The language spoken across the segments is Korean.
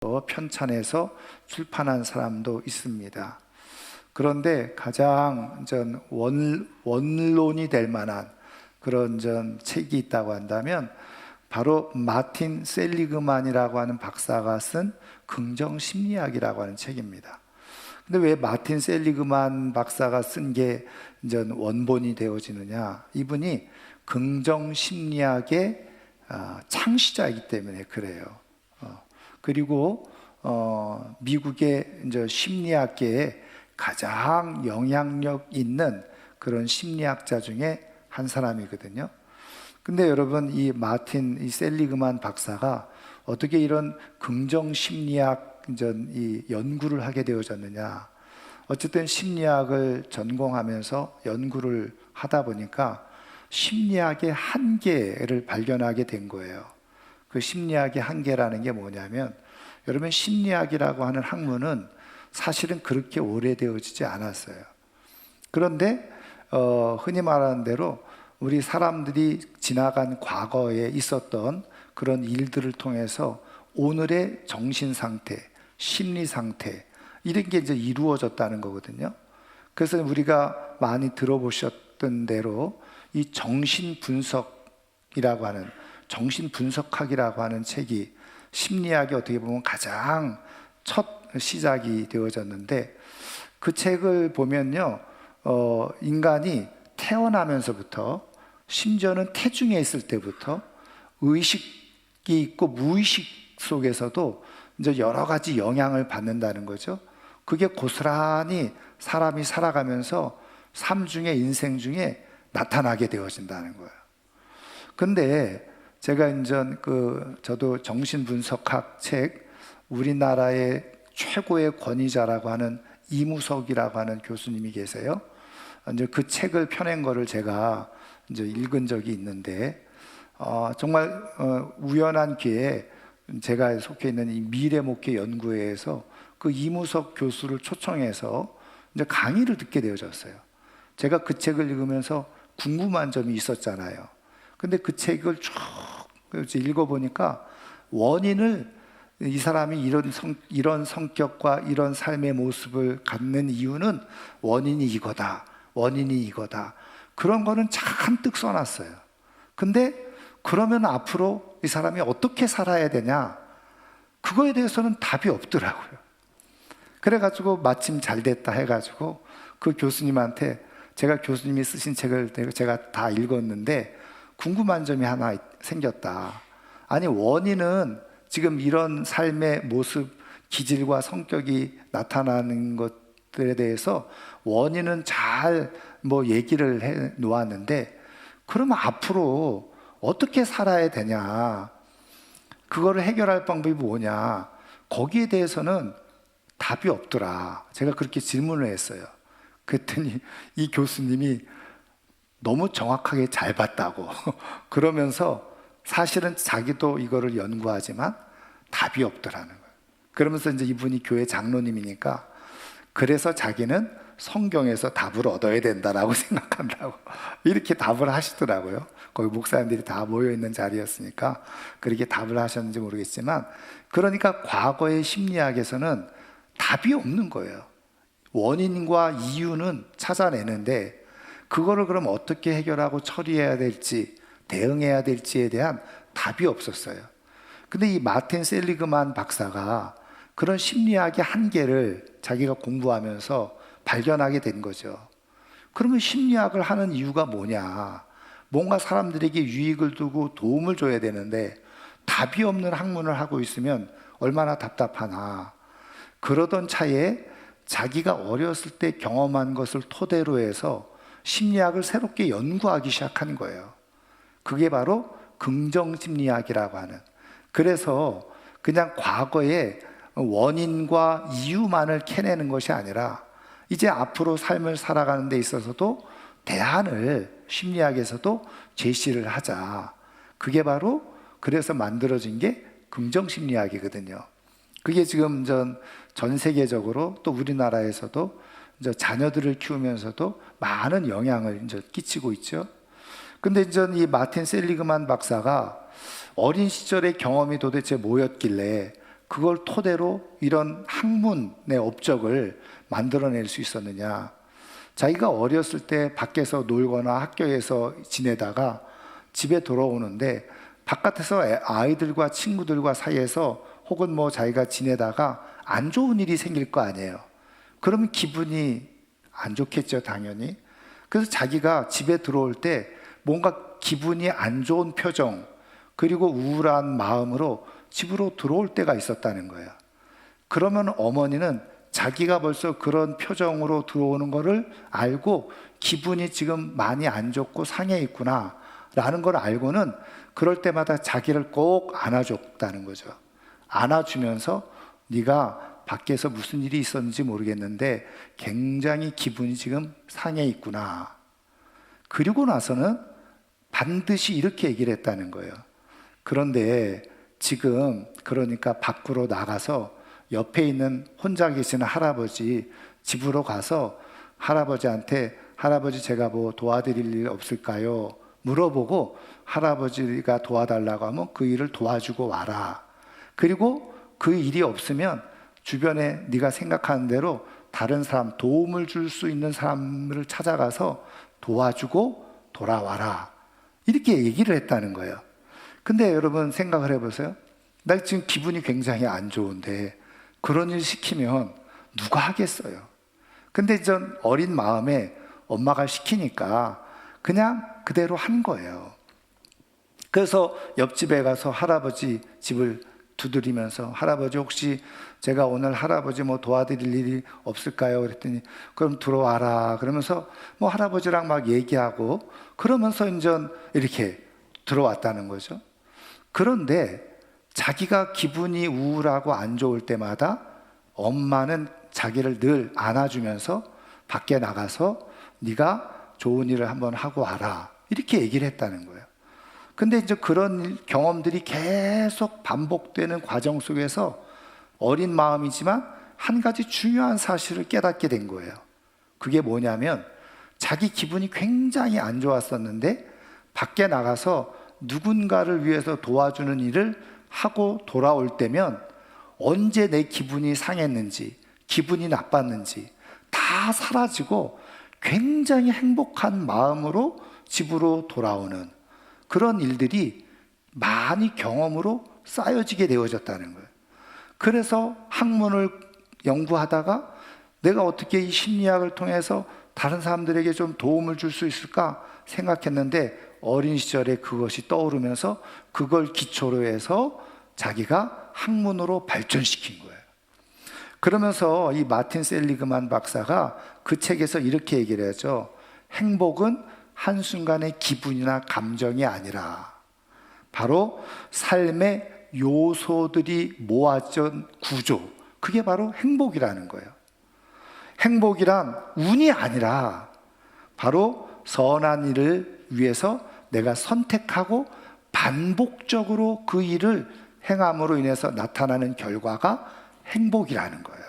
편찬해서 출판한 사람도 있습니다. 그런데 가장 원론이 될 만한 그런 책이 있다고 한다면 바로 마틴 셀리그만이라고 하는 박사가 쓴 긍정심리학이라고 하는 책입니다. 근데 왜 마틴 셀리그만 박사가 쓴 게 원본이 되어지느냐? 이분이 긍정심리학의 창시자이기 때문에 그래요. 그리고 미국의 심리학계에 가장 영향력 있는 그런 심리학자 중에 한 사람이거든요. 근데 여러분, 이 마틴 셀리그만 박사가 어떻게 이런 긍정심리학 이 연구를 하게 되어졌느냐? 어쨌든 심리학을 전공하면서 연구를 하다 보니까 심리학의 한계를 발견하게 된 거예요. 그 심리학의 한계라는 게 뭐냐면, 여러분, 심리학이라고 하는 학문은 사실은 그렇게 오래되어지지 않았어요. 그런데 흔히 말하는 대로 우리 사람들이 지나간 과거에 있었던 그런 일들을 통해서 오늘의 정신 상태, 심리 상태, 이런 게 이제 이루어졌다는 거거든요. 그래서 우리가 많이 들어보셨던 대로 이 정신분석학이라고 하는 책이 심리학이 어떻게 보면 가장 첫 시작이 되어졌는데, 그 책을 보면요, 인간이 태어나면서부터, 심지어는 태중에 있을 때부터 의식이 있고 무의식 속에서도 이제 여러 가지 영향을 받는다는 거죠. 그게 고스란히 사람이 살아가면서 삶 중에, 인생 중에 나타나게 되어진다는 거예요. 근데 제가 저도 정신분석학 책, 우리나라의 최고의 권위자라고 하는 이무석이라고 하는 교수님이 계세요. 그 책을 펴낸 거를 제가 읽은 적이 있는데, 정말 우연한 기회에 제가 속해 있는 이 미래목회 연구회에서 그 이무석 교수를 초청해서 강의를 듣게 되어졌어요. 제가 그 책을 읽으면서 궁금한 점이 있었잖아요. 근데 그 책을 쭉 읽어보니까 원인을, 이 사람이 이런 성격과 이런 삶의 모습을 갖는 이유는 원인이 이거다, 그런 거는 잔뜩 써놨어요. 근데 그러면 앞으로 이 사람이 어떻게 살아야 되냐, 그거에 대해서는 답이 없더라고요. 그래가지고 마침 잘 됐다 해가지고 그 교수님한테, 제가 교수님이 쓰신 책을 제가 다 읽었는데 궁금한 점이 하나 생겼다. 아니, 원인은 지금 이런 삶의 모습, 기질과 성격이 나타나는 것들에 대해서 원인은 잘 얘기를 해 놓았는데, 그러면 앞으로 어떻게 살아야 되냐, 그거를 해결할 방법이 뭐냐, 거기에 대해서는 답이 없더라. 제가 그렇게 질문을 했어요. 그랬더니 이 교수님이 너무 정확하게 잘 봤다고 그러면서 사실은 자기도 이거를 연구하지만 답이 없더라는 거예요. 그러면서 이제 이분이 교회 장로님이니까, 그래서 자기는 성경에서 답을 얻어야 된다라고 생각한다고 이렇게 답을 하시더라고요. 거기 목사님들이 다 모여있는 자리였으니까 그렇게 답을 하셨는지 모르겠지만, 그러니까 과거의 심리학에서는 답이 없는 거예요. 원인과 이유는 찾아내는데 그거를 그럼 어떻게 해결하고 처리해야 될지, 대응해야 될지에 대한 답이 없었어요. 근데 이 마틴 셀리그만 박사가 그런 심리학의 한계를 자기가 공부하면서 발견하게 된 거죠. 그러면 심리학을 하는 이유가 뭐냐, 뭔가 사람들에게 유익을 두고 도움을 줘야 되는데 답이 없는 학문을 하고 있으면 얼마나 답답하나. 그러던 차에 자기가 어렸을 때 경험한 것을 토대로 해서 심리학을 새롭게 연구하기 시작한 거예요. 그게 바로 긍정심리학이라고 하는, 그래서 그냥 과거의 원인과 이유만을 캐내는 것이 아니라 이제 앞으로 삶을 살아가는 데 있어서도 대안을 심리학에서도 제시를 하자. 그게 바로 그래서 만들어진 게 긍정심리학이거든요. 그게 지금 전 세계적으로, 또 우리나라에서도 자녀들을 키우면서도 많은 영향을 끼치고 있죠. 근데 이 마틴 셀리그만 박사가 어린 시절의 경험이 도대체 뭐였길래 그걸 토대로 이런 학문의 업적을 만들어낼 수 있었느냐? 자기가 어렸을 때 밖에서 놀거나 학교에서 지내다가 집에 돌아오는데 바깥에서 아이들과 친구들과 사이에서 혹은 뭐 자기가 지내다가 안 좋은 일이 생길 거 아니에요. 그러면 기분이 안 좋겠죠, 당연히. 그래서 자기가 집에 들어올 때 뭔가 기분이 안 좋은 표정, 그리고 우울한 마음으로 집으로 들어올 때가 있었다는 거예요. 그러면 어머니는 자기가 벌써 그런 표정으로 들어오는 거를 알고 기분이 지금 많이 안 좋고 상해 있구나 라는 걸 알고는 그럴 때마다 자기를 꼭 안아줬다는 거죠. 안아주면서 네가 밖에서 무슨 일이 있었는지 모르겠는데 굉장히 기분이 지금 상해 있구나. 그리고 나서는 반드시 이렇게 얘기를 했다는 거예요. 그런데 지금 그러니까 밖으로 나가서 옆에 있는 혼자 계시는 할아버지 집으로 가서 할아버지한테 할아버지 제가 뭐 도와드릴 일 없을까요? 물어보고 할아버지가 도와달라고 하면 그 일을 도와주고 와라. 그리고 그 일이 없으면 주변에 네가 생각하는 대로 다른 사람, 도움을 줄 수 있는 사람을 찾아가서 도와주고 돌아와라. 이렇게 얘기를 했다는 거예요. 근데 여러분 생각을 해보세요. 나 지금 기분이 굉장히 안 좋은데 그런 일 시키면 누가 하겠어요? 근데 전 어린 마음에 엄마가 시키니까 그냥 그대로 한 거예요. 그래서 옆집에 가서 할아버지 집을 두드리면서 할아버지 혹시 제가 오늘 할아버지 뭐 도와드릴 일이 없을까요? 그랬더니 그럼 들어와라 그러면서 뭐 할아버지랑 막 얘기하고 그러면서 이제 이렇게 들어왔다는 거죠. 그런데 자기가 기분이 우울하고 안 좋을 때마다 엄마는 자기를 늘 안아주면서 밖에 나가서 네가 좋은 일을 한번 하고 와라 이렇게 얘기를 했다는 거예요. 근데 이제 그런 경험들이 계속 반복되는 과정 속에서 어린 마음이지만 한 가지 중요한 사실을 깨닫게 된 거예요. 그게 뭐냐면 자기 기분이 굉장히 안 좋았었는데 밖에 나가서 누군가를 위해서 도와주는 일을 하고 돌아올 때면 언제 내 기분이 상했는지 기분이 나빴는지 다 사라지고 굉장히 행복한 마음으로 집으로 돌아오는 그런 일들이 많이 경험으로 쌓여지게 되어졌다는 거예요. 그래서 학문을 연구하다가 내가 어떻게 이 심리학을 통해서 다른 사람들에게 좀 도움을 줄 수 있을까 생각했는데 어린 시절에 그것이 떠오르면서 그걸 기초로 해서 자기가 학문으로 발전시킨 거예요. 그러면서 이 마틴 셀리그만 박사가 그 책에서 이렇게 얘기를 하죠. 행복은 한순간의 기분이나 감정이 아니라 바로 삶의 요소들이 모아진 구조, 그게 바로 행복이라는 거예요. 행복이란 운이 아니라 바로 선한 일을 위해서 내가 선택하고 반복적으로 그 일을 행함으로 인해서 나타나는 결과가 행복이라는 거예요.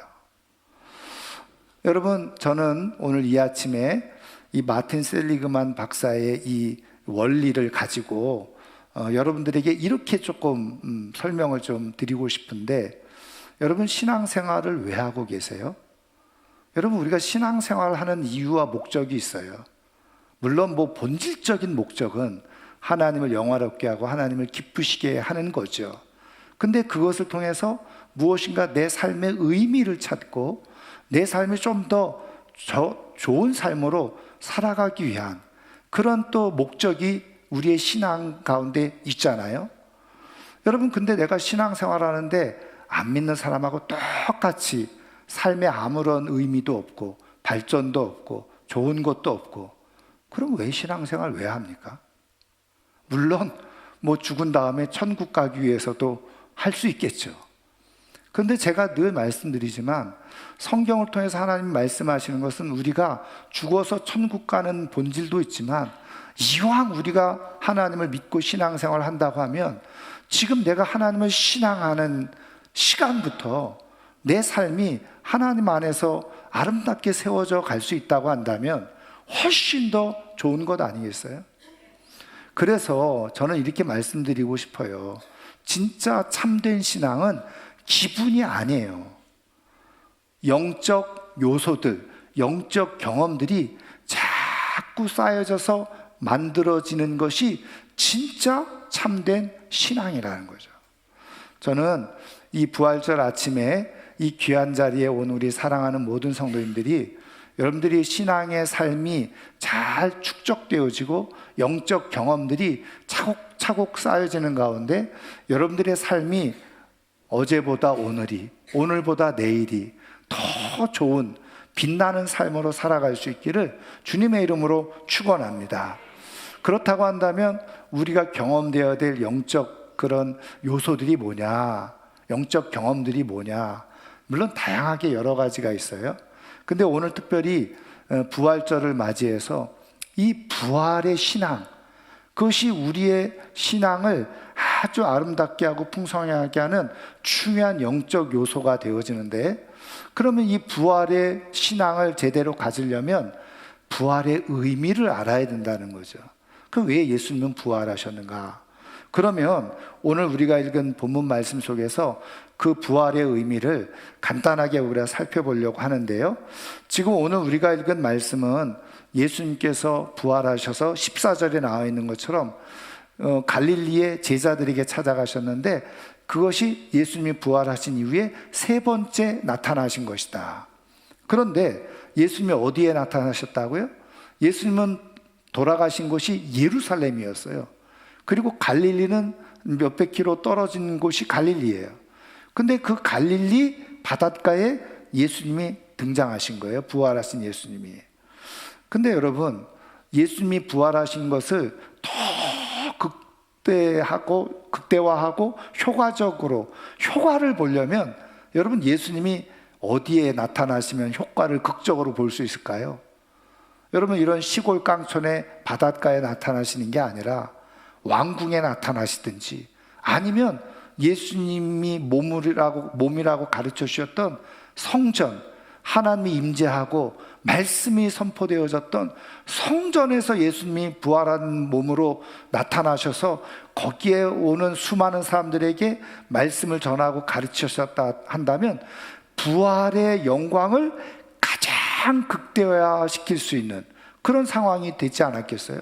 여러분, 저는 오늘 이 아침에 이 마틴 셀리그만 박사의 이 원리를 가지고 여러분들에게 이렇게 조금 설명을 좀 드리고 싶은데, 여러분 신앙생활을 왜 하고 계세요? 여러분, 우리가 신앙생활을 하는 이유와 목적이 있어요. 물론 뭐 본질적인 목적은 하나님을 영화롭게 하고 하나님을 기쁘시게 하는 거죠. 근데 그것을 통해서 무엇인가 내 삶의 의미를 찾고 내 삶이 좀 더 좋은 삶으로 살아가기 위한 그런 또 목적이 우리의 신앙 가운데 있잖아요. 여러분, 근데 내가 신앙생활 하는데 안 믿는 사람하고 똑같이 삶에 아무런 의미도 없고 발전도 없고 좋은 것도 없고, 그럼 왜 신앙생활 왜 합니까? 물론 뭐 죽은 다음에 천국 가기 위해서도 할 수 있겠죠. 그런데 제가 늘 말씀드리지만 성경을 통해서 하나님 말씀하시는 것은 우리가 죽어서 천국 가는 본질도 있지만, 이왕 우리가 하나님을 믿고 신앙생활을 한다고 하면 지금 내가 하나님을 신앙하는 시간부터 내 삶이 하나님 안에서 아름답게 세워져 갈 수 있다고 한다면 훨씬 더 좋은 것 아니겠어요? 그래서 저는 이렇게 말씀드리고 싶어요. 진짜 참된 신앙은 기분이 아니에요. 영적 요소들, 영적 경험들이 자꾸 쌓여져서 만들어지는 것이 진짜 참된 신앙이라는 거죠. 저는 이 부활절 아침에 이 귀한 자리에 온 우리 사랑하는 모든 성도님들이 여러분들이 신앙의 삶이 잘 축적되어지고 영적 경험들이 차곡차곡 쌓여지는 가운데 여러분들의 삶이 어제보다 오늘이, 오늘보다 내일이 더 좋은 빛나는 삶으로 살아갈 수 있기를 주님의 이름으로 축원합니다. 그렇다고 한다면 우리가 경험되어야 될 영적 그런 요소들이 뭐냐, 영적 경험들이 뭐냐, 물론 다양하게 여러 가지가 있어요. 근데 오늘 특별히 부활절을 맞이해서 이 부활의 신앙, 그것이 우리의 신앙을 아주 아름답게 하고 풍성하게 하는 중요한 영적 요소가 되어지는데, 그러면 이 부활의 신앙을 제대로 가지려면 부활의 의미를 알아야 된다는 거죠. 그럼 왜 예수님은 부활하셨는가? 그러면 오늘 우리가 읽은 본문 말씀 속에서 그 부활의 의미를 간단하게 우리가 살펴보려고 하는데요. 지금 오늘 우리가 읽은 말씀은 예수님께서 부활하셔서 14절에 나와 있는 것처럼 갈릴리의 제자들에게 찾아가셨는데, 그것이 예수님이 부활하신 이후에 세 번째 나타나신 것이다. 그런데 예수님이 어디에 나타나셨다고요? 예수님은 돌아가신 곳이 예루살렘이었어요. 그리고 갈릴리는 몇백 킬로 떨어진 곳이 갈릴리예요. 근데 그 갈릴리 바닷가에 예수님이 등장하신 거예요. 부활하신 예수님이. 근데 여러분, 예수님이 부활하신 것을 더 극대화하고 효과적으로 효과를 보려면 여러분, 예수님이 어디에 나타나시면 효과를 극적으로 볼 수 있을까요? 여러분, 이런 시골 깡촌의 바닷가에 나타나시는 게 아니라 왕궁에 나타나시든지, 아니면 예수님이 몸이라고 가르쳐 주셨던 성전, 하나님이 임재하고 말씀이 선포되어졌던 성전에서 예수님이 부활한 몸으로 나타나셔서 거기에 오는 수많은 사람들에게 말씀을 전하고 가르치셨다 한다면 부활의 영광을 가장 극대화시킬 수 있는 그런 상황이 되지 않았겠어요?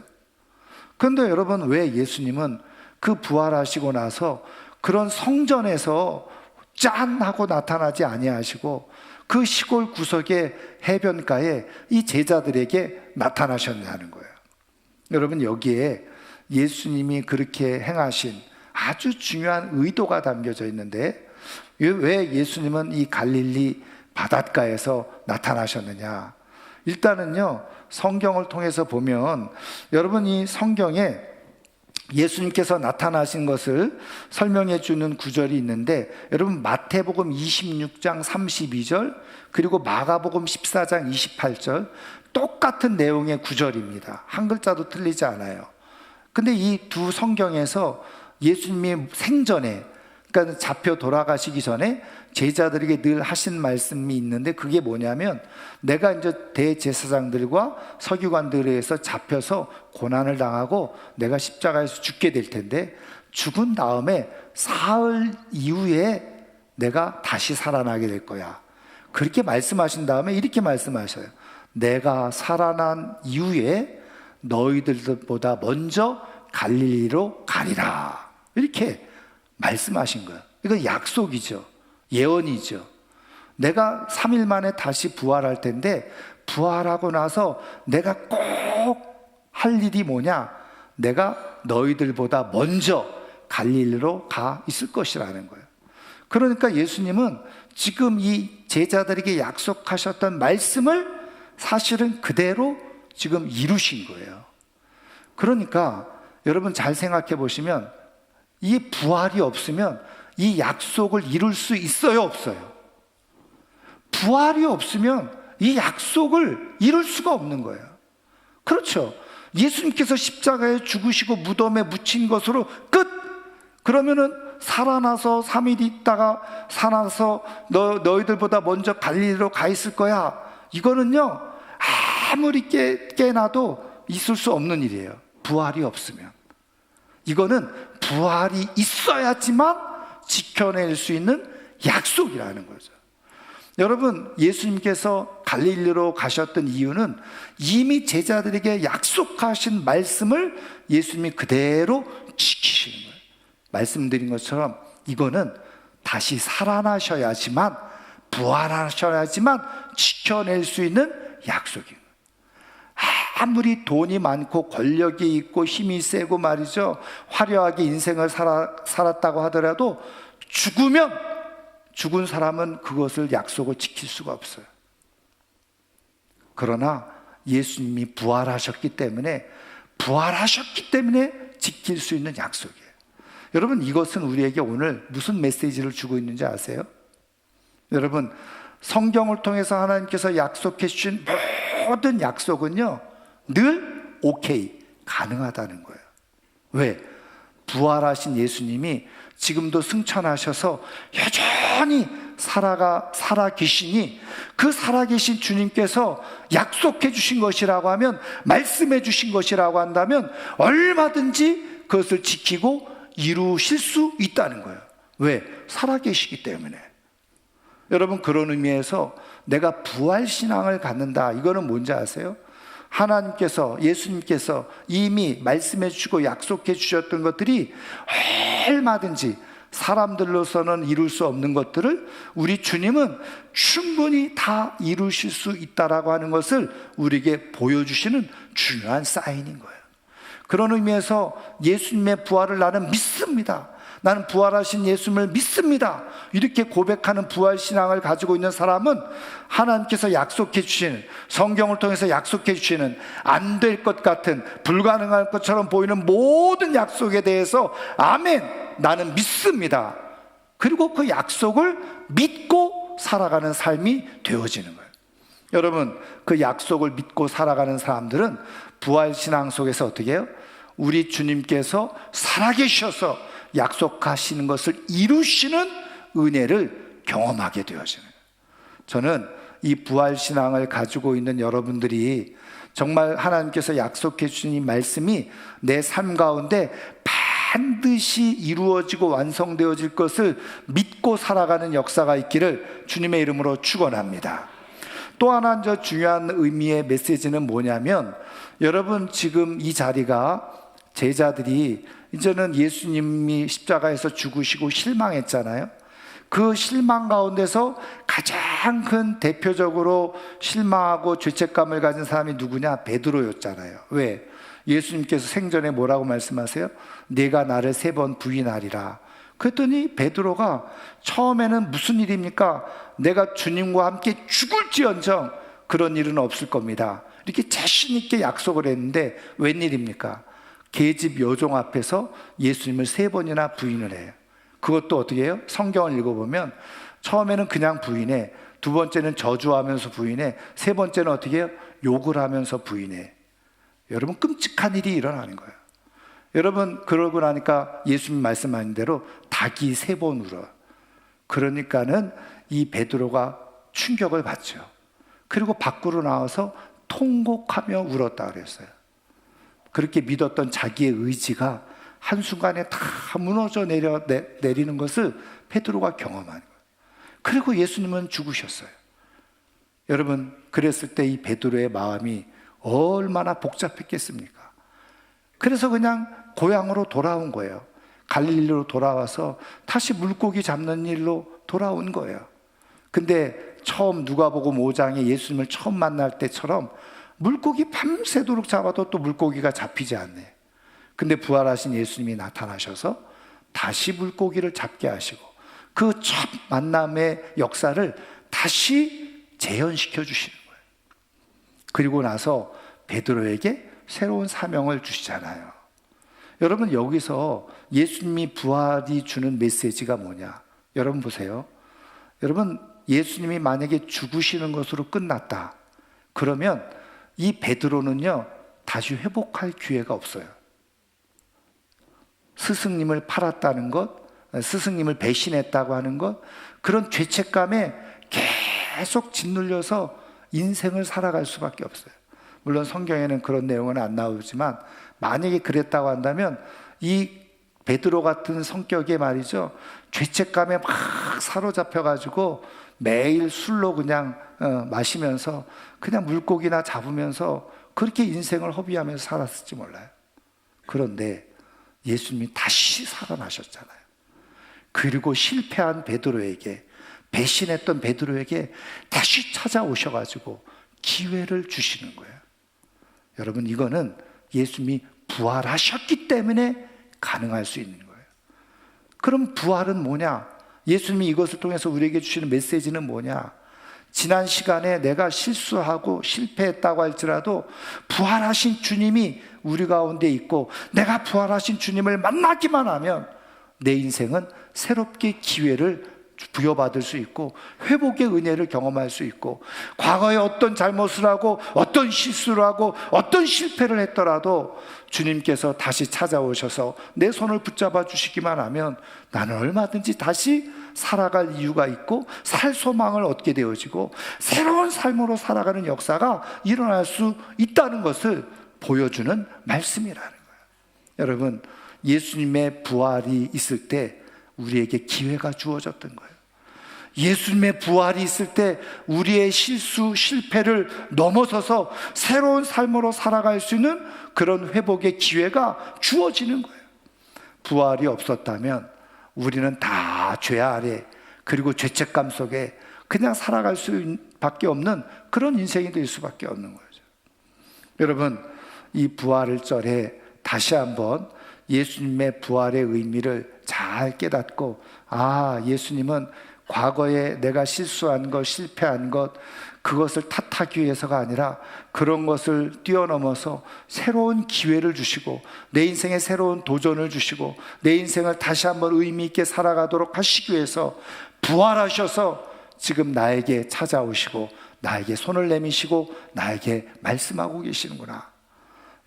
그런데 여러분, 왜 예수님은 그 부활하시고 나서 그런 성전에서 짠 하고 나타나지 아니하시고 그 시골 구석의 해변가에 이 제자들에게 나타나셨냐는 거예요. 여러분, 여기에 예수님이 그렇게 행하신 아주 중요한 의도가 담겨져 있는데, 왜 예수님은 이 갈릴리 바닷가에서 나타나셨느냐? 일단은요, 성경을 통해서 보면 여러분, 이 성경에 예수님께서 나타나신 것을 설명해 주는 구절이 있는데, 여러분, 마태복음 26장 32절 그리고 마가복음 14장 28절 똑같은 내용의 구절입니다. 한 글자도 틀리지 않아요. 근데 이 두 성경에서 예수님이 생전에, 그러니까 잡혀 돌아가시기 전에 제자들에게 늘 하신 말씀이 있는데, 그게 뭐냐면, 내가 이제 대제사장들과 서기관들에 의해서 잡혀서 고난을 당하고 내가 십자가에서 죽게 될 텐데, 죽은 다음에 사흘 이후에 내가 다시 살아나게 될 거야. 그렇게 말씀하신 다음에 이렇게 말씀하셔요. 내가 살아난 이후에 너희들보다 먼저 갈릴리로 가리라. 이렇게 말씀하신 거예요. 이건 약속이죠. 예언이죠. 내가 3일 만에 다시 부활할 텐데, 부활하고 나서 내가 꼭 할 일이 뭐냐? 내가 너희들보다 먼저 갈릴리로 가 있을 것이라는 거예요. 그러니까 예수님은 지금 이 제자들에게 약속하셨던 말씀을 사실은 그대로 지금 이루신 거예요. 그러니까 여러분, 잘 생각해 보시면 이 부활이 없으면 이 약속을 이룰 수 있어요, 없어요? 부활이 없으면 이 약속을 이룰 수가 없는 거예요. 그렇죠. 예수님께서 십자가에 죽으시고 무덤에 묻힌 것으로 끝! 그러면은 살아나서 3일 있다가 살아나서 너희들보다 먼저 갈릴리로 가 있을 거야. 이거는요, 아무리 깨놔도 있을 수 없는 일이에요. 부활이 없으면. 이거는 부활이 있어야지만 지켜낼 수 있는 약속이라는 거죠. 여러분, 예수님께서 갈릴리로 가셨던 이유는 이미 제자들에게 약속하신 말씀을 예수님이 그대로 지키시는 거예요. 말씀드린 것처럼 이거는 다시 살아나셔야지만, 부활하셔야지만 지켜낼 수 있는 약속이에요. 아무리 돈이 많고 권력이 있고 힘이 세고 말이죠, 화려하게 인생을 살았다고 하더라도 죽은 사람은 그것을 약속을 지킬 수가 없어요. 그러나 예수님이 부활하셨기 때문에 지킬 수 있는 약속이에요. 여러분, 이것은 우리에게 오늘 무슨 메시지를 주고 있는지 아세요? 여러분, 성경을 통해서 하나님께서 약속해 주신 모든 약속은요, 늘 오케이, 가능하다는 거예요. 왜? 부활하신 예수님이 지금도 승천하셔서 여전히 살아계시니, 그 살아계신 주님께서 약속해 주신 것이라고 하면, 말씀해 주신 것이라고 한다면 얼마든지 그것을 지키고 이루실 수 있다는 거예요. 왜? 살아계시기 때문에. 여러분, 그런 의미에서 내가 부활신앙을 갖는다, 이거는 뭔지 아세요? 하나님께서, 예수님께서 이미 말씀해 주시고 약속해 주셨던 것들이 얼마든지 사람들로서는 이룰 수 없는 것들을 우리 주님은 충분히 다 이루실 수 있다라고 하는 것을 우리에게 보여주시는 중요한 사인인 거예요. 그런 의미에서 예수님의 부활을 나는 믿습니다. 나는 부활하신 예수님을 믿습니다. 이렇게 고백하는 부활신앙을 가지고 있는 사람은 하나님께서 약속해 주시는, 성경을 통해서 약속해 주시는 안 될 것 같은, 불가능할 것처럼 보이는 모든 약속에 대해서 아멘, 나는 믿습니다. 그리고 그 약속을 믿고 살아가는 삶이 되어지는 거예요. 여러분, 그 약속을 믿고 살아가는 사람들은 부활신앙 속에서 어떻게 해요? 우리 주님께서 살아계셔서 약속하시는 것을 이루시는 은혜를 경험하게 되어지는 거예요. 저는 이 부활신앙을 가지고 있는 여러분들이 정말 하나님께서 약속해 주신 이 말씀이 내 삶 가운데 반드시 이루어지고 완성되어질 것을 믿고 살아가는 역사가 있기를 주님의 이름으로 축원합니다. 또 하나 중요한 의미의 메시지는 뭐냐면, 여러분, 지금 이 자리가 제자들이 이제는 예수님이 십자가에서 죽으시고 실망했잖아요. 그 실망 가운데서 가장 큰 대표적으로 실망하고 죄책감을 가진 사람이 누구냐? 베드로였잖아요. 왜? 예수님께서 생전에 뭐라고 말씀하세요? 네가 나를 3번 부인하리라. 그랬더니 베드로가 처음에는 무슨 일입니까? 내가 주님과 함께 죽을지언정 그런 일은 없을 겁니다, 이렇게 자신 있게 약속을 했는데 웬일입니까? 계집 여종 앞에서 예수님을 3번이나 부인을 해요. 그것도 어떻게 해요? 성경을 읽어보면 처음에는 그냥 부인해, 두 번째는 저주하면서 부인해, 세 번째는 어떻게 해요? 욕을 하면서 부인해. 여러분, 끔찍한 일이 일어나는 거예요. 여러분, 그러고 나니까 예수님 말씀하신 대로 닭이 3번 울어. 그러니까는 이 베드로가 충격을 받죠. 그리고 밖으로 나와서 통곡하며 울었다 그랬어요. 그렇게 믿었던 자기의 의지가 한순간에 다 무너져 내리는 것을 베드로가 경험하는 거예요. 그리고 예수님은 죽으셨어요. 여러분, 그랬을 때 이 베드로의 마음이 얼마나 복잡했겠습니까? 그래서 그냥 고향으로 돌아온 거예요. 갈릴리로 돌아와서 다시 물고기 잡는 일로 돌아온 거예요. 근데 처음 누가복음 5장에 예수님을 처음 만날 때처럼 물고기 밤새도록 잡아도 또 물고기가 잡히지 않네. 근데 부활하신 예수님이 나타나셔서 다시 물고기를 잡게 하시고 그 첫 만남의 역사를 다시 재현시켜 주시는 거예요. 그리고 나서 베드로에게 새로운 사명을 주시잖아요. 여러분, 여기서 예수님이 부활이 주는 메시지가 뭐냐? 여러분 보세요. 여러분, 예수님이 만약에 죽으시는 것으로 끝났다 그러면 이 베드로는요 다시 회복할 기회가 없어요. 스승님을 팔았다는 것, 스승님을 배신했다고 하는 것, 그런 죄책감에 계속 짓눌려서 인생을 살아갈 수밖에 없어요. 물론 성경에는 그런 내용은 안 나오지만 만약에 그랬다고 한다면 이 베드로 같은 성격에 말이죠, 죄책감에 막 사로잡혀가지고 매일 술로 그냥 마시면서 그냥 물고기나 잡으면서 그렇게 인생을 허비하면서 살았을지 몰라요. 그런데 예수님이 다시 살아나셨잖아요. 그리고 실패한 베드로에게, 배신했던 베드로에게 다시 찾아오셔가지고 기회를 주시는 거예요. 여러분, 이거는 예수님이 부활하셨기 때문에 가능할 수 있는 거예요. 그럼 부활은 뭐냐? 예수님이 이것을 통해서 우리에게 주시는 메시지는 뭐냐? 지난 시간에 내가 실수하고 실패했다고 할지라도 부활하신 주님이 우리 가운데 있고 내가 부활하신 주님을 만나기만 하면 내 인생은 새롭게 기회를 부여받을 수 있고 회복의 은혜를 경험할 수 있고, 과거에 어떤 잘못을 하고 어떤 실수를 하고 어떤 실패를 했더라도 주님께서 다시 찾아오셔서 내 손을 붙잡아 주시기만 하면 나는 얼마든지 다시 살아갈 이유가 있고 살 소망을 얻게 되어지고 새로운 삶으로 살아가는 역사가 일어날 수 있다는 것을 보여주는 말씀이라는 거예요. 여러분, 예수님의 부활이 있을 때 우리에게 기회가 주어졌던 거예요. 예수님의 부활이 있을 때 우리의 실수, 실패를 넘어서서 새로운 삶으로 살아갈 수 있는 그런 회복의 기회가 주어지는 거예요. 부활이 없었다면 우리는 다 죄 아래, 그리고 죄책감 속에 그냥 살아갈 수밖에 없는 그런 인생이 될 수밖에 없는 거죠. 여러분, 이 부활을 절에 다시 한번 예수님의 부활의 의미를 잘 깨닫고, 예수님은 과거에 내가 실수한 것, 실패한 것, 그것을 탓하기 위해서가 아니라 그런 것을 뛰어넘어서 새로운 기회를 주시고 내 인생에 새로운 도전을 주시고 내 인생을 다시 한번 의미 있게 살아가도록 하시기 위해서 부활하셔서 지금 나에게 찾아오시고 나에게 손을 내미시고 나에게 말씀하고 계시는구나.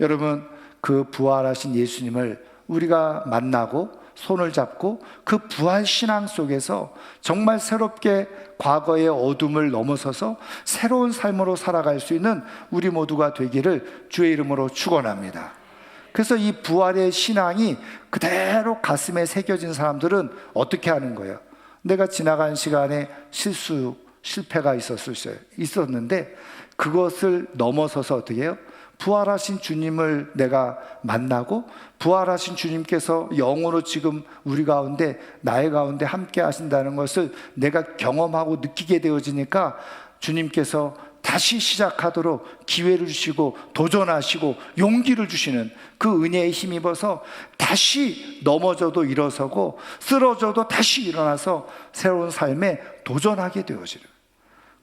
여러분, 그 부활하신 예수님을 우리가 만나고 손을 잡고 그 부활 신앙 속에서 정말 새롭게 과거의 어둠을 넘어서서 새로운 삶으로 살아갈 수 있는 우리 모두가 되기를 주의 이름으로 축원합니다. 그래서 이 부활의 신앙이 그대로 가슴에 새겨진 사람들은 어떻게 하는 거예요? 내가 지나간 시간에 실패가 있었는데 그것을 넘어서서 어떻게 해요? 부활하신 주님을 내가 만나고 부활하신 주님께서 영으로 지금 우리 가운데, 나의 가운데 함께 하신다는 것을 내가 경험하고 느끼게 되어지니까 주님께서 다시 시작하도록 기회를 주시고 도전하시고 용기를 주시는 그 은혜에 힘입어서 다시 넘어져도 일어서고 쓰러져도 다시 일어나서 새로운 삶에 도전하게 되어지는,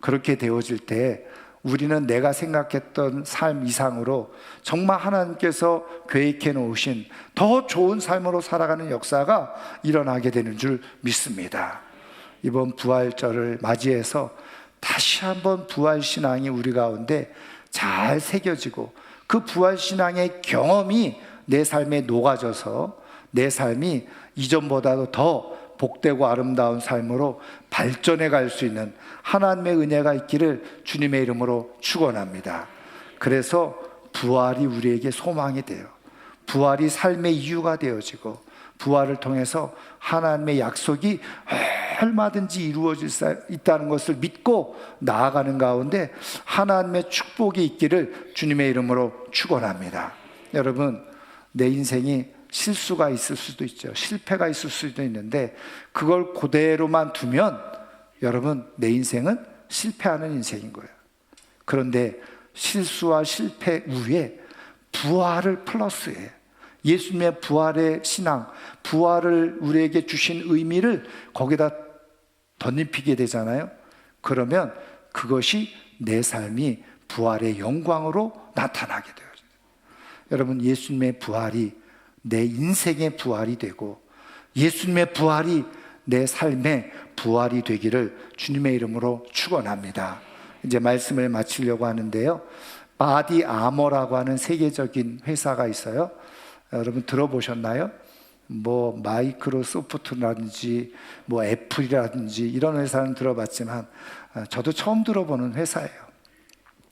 그렇게 되어질 때 우리는 내가 생각했던 삶 이상으로 정말 하나님께서 계획해 놓으신 더 좋은 삶으로 살아가는 역사가 일어나게 되는 줄 믿습니다. 이번 부활절을 맞이해서 다시 한번 부활신앙이 우리 가운데 잘 새겨지고 그 부활신앙의 경험이 내 삶에 녹아져서 내 삶이 이전보다도 더 복되고 아름다운 삶으로 발전해 갈 수 있는 하나님의 은혜가 있기를 주님의 이름으로 축원합니다. 그래서 부활이 우리에게 소망이 돼요. 부활이 삶의 이유가 되어지고 부활을 통해서 하나님의 약속이 얼마든지 이루어질 수 있다는 것을 믿고 나아가는 가운데 하나님의 축복이 있기를 주님의 이름으로 축원합니다. 여러분, 내 인생이 실수가 있을 수도 있죠. 실패가 있을 수도 있는데 그걸 그대로만 두면 여러분, 내 인생은 실패하는 인생인 거예요. 그런데 실수와 실패 위에 부활을 플러스해 예수님의 부활의 신앙, 부활을 우리에게 주신 의미를 거기다 덧입히게 되잖아요. 그러면 그것이 내 삶이 부활의 영광으로 나타나게 돼요. 여러분, 예수님의 부활이 내 인생의 부활이 되고 예수님의 부활이 내 삶의 부활이 되기를 주님의 이름으로 축원합니다. 이제 말씀을 마치려고 하는데요, 바디 아머라고 하는 세계적인 회사가 있어요. 여러분 들어보셨나요? 뭐 마이크로소프트라든지 뭐 애플이라든지 이런 회사는 들어봤지만 저도 처음 들어보는 회사예요.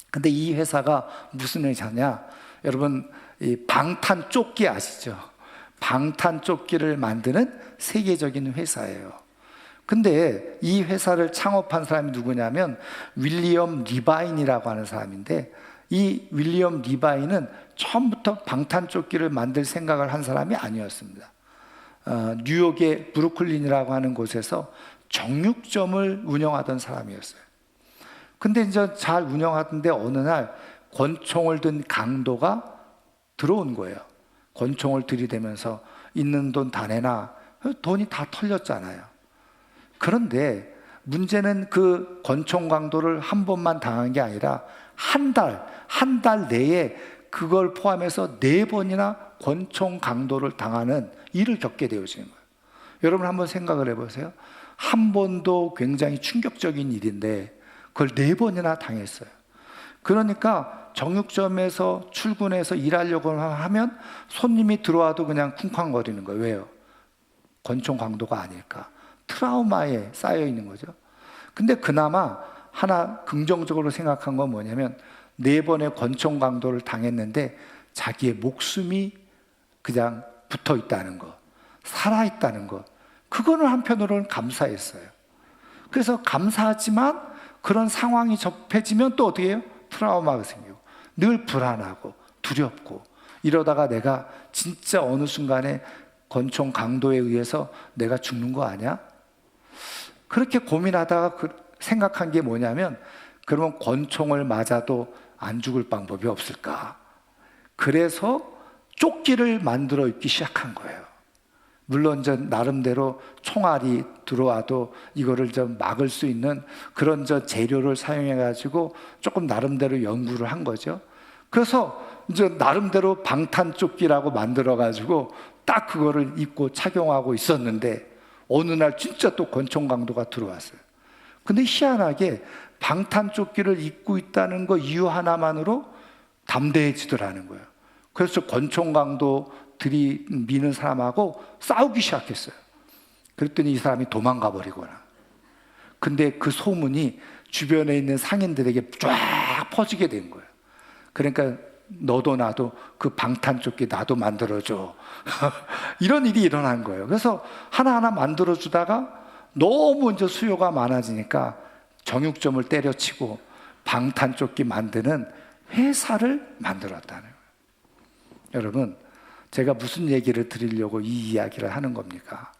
근데 이 회사가 무슨 회사냐? 여러분, 이 방탄 조끼 아시죠? 방탄조끼를 만드는 세계적인 회사예요. 근데 이 회사를 창업한 사람이 누구냐면 윌리엄 리바인이라고 하는 사람인데, 이 윌리엄 리바인은 처음부터 방탄조끼를 만들 생각을 한 사람이 아니었습니다. 뉴욕의 브루클린이라고 하는 곳에서 정육점을 운영하던 사람이었어요. 근데 이제 잘 운영하던데 어느 날 권총을 든 강도가 들어온 거예요. 권총을 들이대면서 있는 돈 다 내놔. 돈이 다 털렸잖아요. 그런데 문제는 그 권총 강도를 한 번만 당한 게 아니라 한 달 내에 그걸 포함해서 4번이나 권총 강도를 당하는 일을 겪게 되어지는 거예요. 여러분 한번 생각을 해보세요. 한 번도 굉장히 충격적인 일인데 그걸 4번이나 당했어요. 그러니까 정육점에서 출근해서 일하려고 하면 손님이 들어와도 그냥 쿵쾅거리는 거예요. 왜요? 권총 강도가 아닐까. 트라우마에 쌓여 있는 거죠. 근데 그나마 하나 긍정적으로 생각한 건 뭐냐면 4번의 권총 강도를 당했는데 자기의 목숨이 그냥 붙어 있다는 것, 살아 있다는 것, 그거는 한편으로는 감사했어요. 그래서 감사하지만 그런 상황이 접해지면 또 어떻게 해요? 트라우마가 생기고 늘 불안하고 두렵고, 이러다가 내가 진짜 어느 순간에 권총 강도에 의해서 내가 죽는 거 아니야? 그렇게 고민하다가 생각한 게 뭐냐면, 그러면 권총을 맞아도 안 죽을 방법이 없을까? 그래서 조끼를 만들어 입기 시작한 거예요. 물론 나름대로 총알이 들어와도 이거를 좀 막을 수 있는 그런 재료를 사용해 가지고 조금 나름대로 연구를 한 거죠. 그래서 이제 나름대로 방탄조끼라고 만들어 가지고 딱 그거를 입고 착용하고 있었는데 어느 날 진짜 또 권총 강도가 들어왔어요. 근데 희한하게 방탄조끼를 입고 있다는 거 이유 하나만으로 담대해지더라는 거예요. 그래서 권총 강도 들이미는 사람하고 싸우기 시작했어요. 그랬더니 이 사람이 도망가 버리거나. 근데 그 소문이 주변에 있는 상인들에게 쫙 퍼지게 된 거예요. 그러니까 너도 나도 그 방탄조끼 나도 만들어줘. 이런 일이 일어난 거예요. 그래서 하나하나 만들어주다가 너무 이제 수요가 많아지니까 정육점을 때려치고 방탄조끼 만드는 회사를 만들었다는 거예요. 여러분, 제가 무슨 얘기를 드리려고 이 이야기를 하는 겁니까?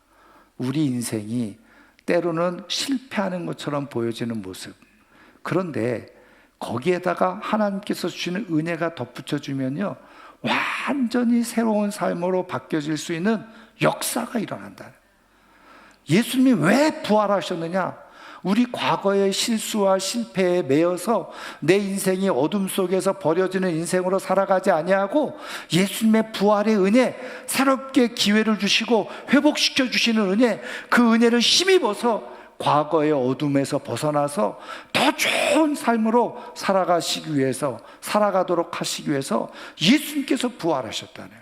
우리 인생이 때로는 실패하는 것처럼 보여지는 모습, 그런데 거기에다가 하나님께서 주시는 은혜가 덧붙여주면요, 완전히 새로운 삶으로 바뀌어질 수 있는 역사가 일어난다. 예수님이 왜 부활하셨느냐? 우리 과거의 실수와 실패에 매여서 내 인생이 어둠 속에서 버려지는 인생으로 살아가지 아니하고 예수님의 부활의 은혜, 새롭게 기회를 주시고 회복시켜 주시는 은혜, 그 은혜를 힘입어서 과거의 어둠에서 벗어나서 더 좋은 삶으로 살아가도록 하시기 위해서 예수님께서 부활하셨다네요.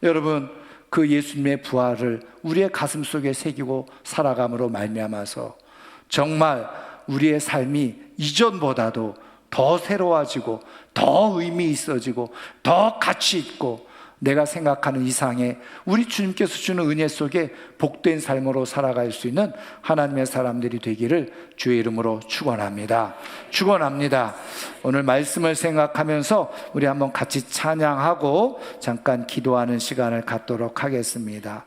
여러분, 그 예수님의 부활을 우리의 가슴 속에 새기고 살아감으로 말미암아서 정말 우리의 삶이 이전보다도 더 새로워지고 더 의미 있어지고 더 가치 있고 내가 생각하는 이상의 우리 주님께서 주는 은혜 속에 복된 삶으로 살아갈 수 있는 하나님의 사람들이 되기를 주의 이름으로 축원합니다. 오늘 말씀을 생각하면서 우리 한번 같이 찬양하고 잠깐 기도하는 시간을 갖도록 하겠습니다.